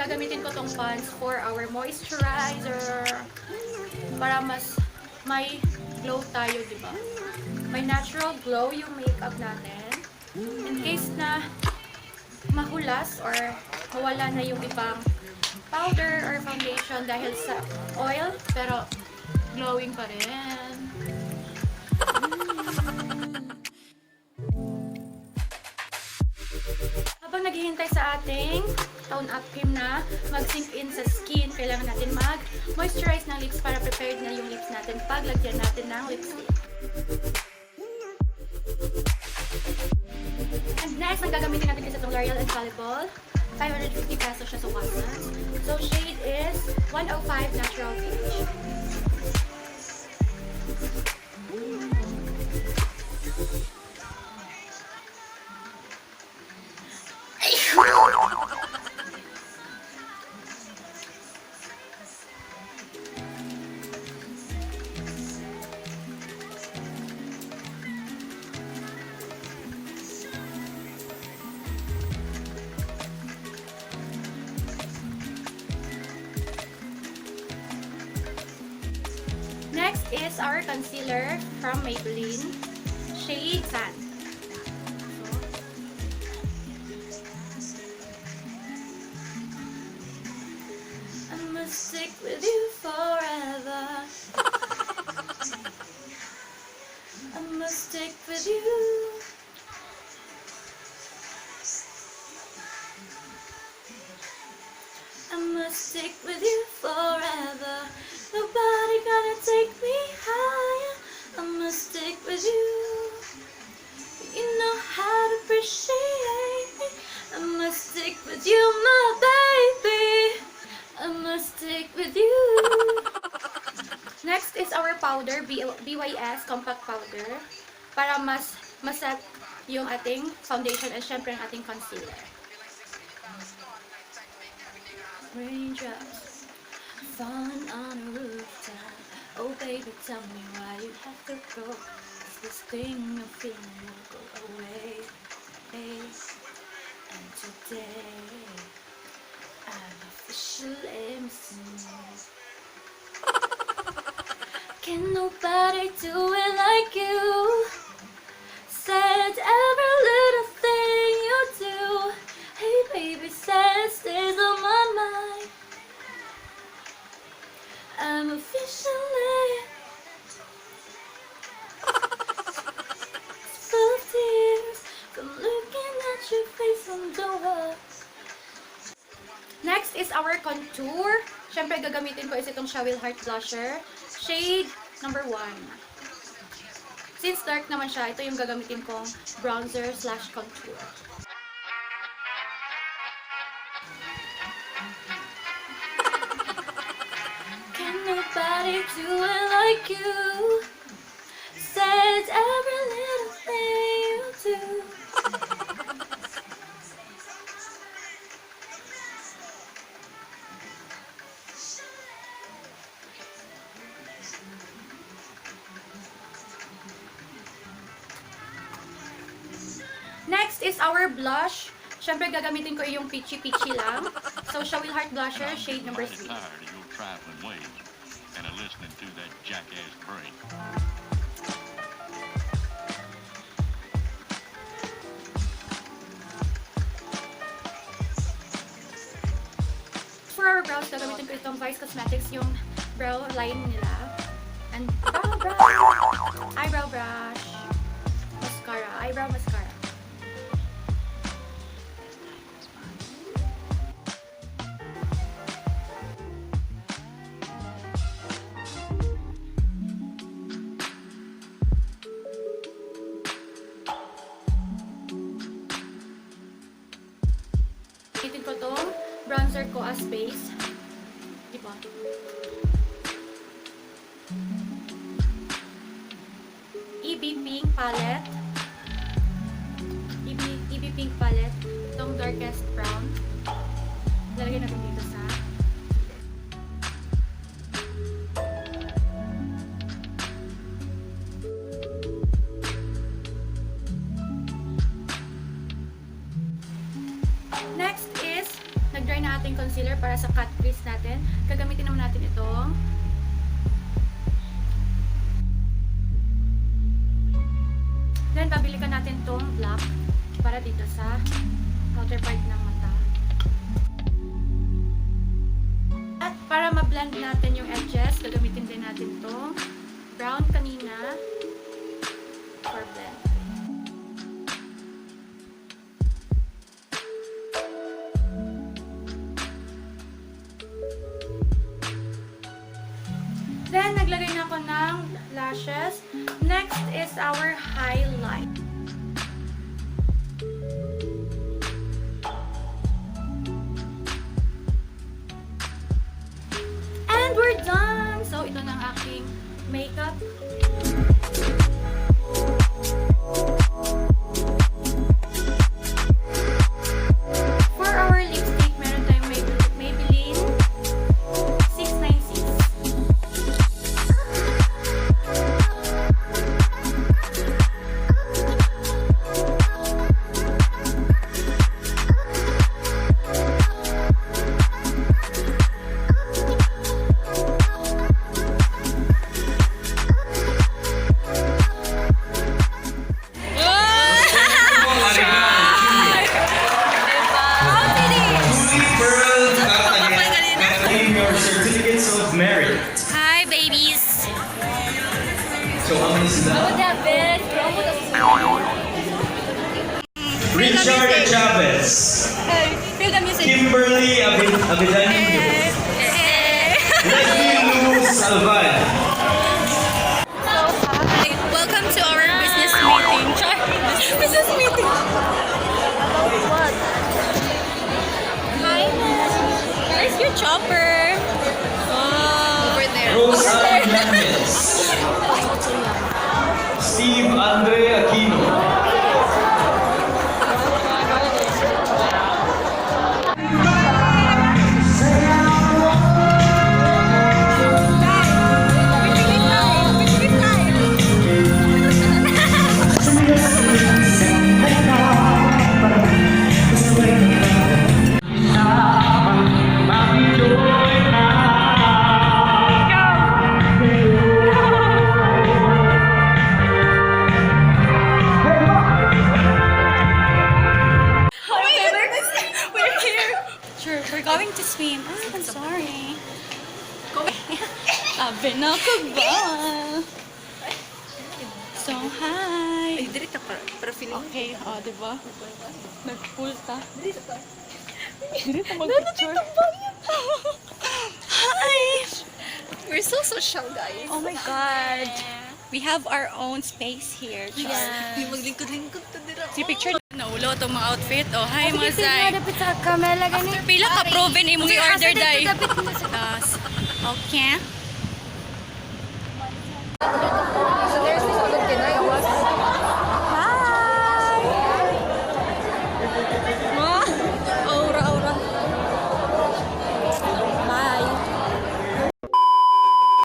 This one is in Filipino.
gagamitin ko tong pants for our moisturizer. Para mas may glow tayo, di ba? May natural glow yung makeup natin. In case na mahulas or mawala na yung ibang powder or foundation dahil sa oil, pero glowing pa rin. Habang naghihintay sa ating tone up cream na mag-sink in sa skin, kailangan natin mag-moisturize ng lips para prepared na yung lips natin pag lagyan natin ng lipstick. And next, ang gagamitin natin kasi itong L'Oreal Infallible. 550 pesos siya sa Watsons. So, shade is 105 Natural Peach. Next is our concealer from Maybelline, shade Sand. I'ma stick with you forever. I'ma stick with you. I'ma stick with you forever. Nobody gonna take me higher. I'ma stick with you. You know how to appreciate me. I'ma stick with you, my baby. I'ma stick with you. Next is our powder, BYS Compact Powder. Para mas maset yung ating foundation and syempre ang ating concealer. Raindrops falling on a rooftop. Oh baby, tell me why you have to go. Is this thing you're feeling will go away? Hey. And today I'm officially missing you. Can nobody do it like you? Said every little thing you do. Hey baby, said it stays on my mind. I'm officially full of tears from looking at your face on the wall. Next is our contour. Siyempre, gagamitin ko is itong Shawil Heart Blusher. Shade number 1. Since dark naman siya, ito yung gagamitin kong bronzer slash contour. Can nobody do it like you? Said every little thing you do. Next is our blush. Siyempre, gagamitin ko yung peachy-peachy lang. So, Shawil Heart Blusher, shade number 3. Tired of your trifling ways and of listening to that jackass brain. For our brows, gagamitin ko itong Vice Cosmetics, yung brow line nila. And brow brush, eyebrow brush, mascara, eyebrow mascara. Gamitin ko tong bronzer ko as base. Diba? EB Pink Palette. EB Pink Palette. Itong darkest brown. Lalagyan natin dito sa next is, nag-dry na natin concealer para sa cut crease natin. Gagamitin naman natin itong then babalikan natin itong black para dito sa outer part ng mata. At para ma-blend natin yung edges, gagamitin din natin itong brown kanina for blend. Then, naglagay na ako ng lashes. Next is our highlight. And we're done! So, ito na ang aking makeup. For our lipstick, meron tayong Maybelline 696. Hi, babies. So how many is that? Richard Chavez, Feel the music. Kimberly Abidanillo, Leslie Luz Alvan. Hi, welcome to our business meeting. Business meeting. What? Hi, where's your chopper? Over there. Rosa Yanez, Steve Andre Aquino. We're going to swim. Ah, I'm sorry. Sabi na ko ba? So, hi. Ay, dirita para feeling. Okay, diba? Nag-pool ta. Dirita Mag-picture. Hi! We're so social, guys. Oh my God. We have our own space here. Di maglingkod-lingkod to dira. Si picture naulo itong mga outfit. Oh, hi mga Zay. Dapat sa kamera gani. Pila ka proven imong i-order day. Dapat Okay.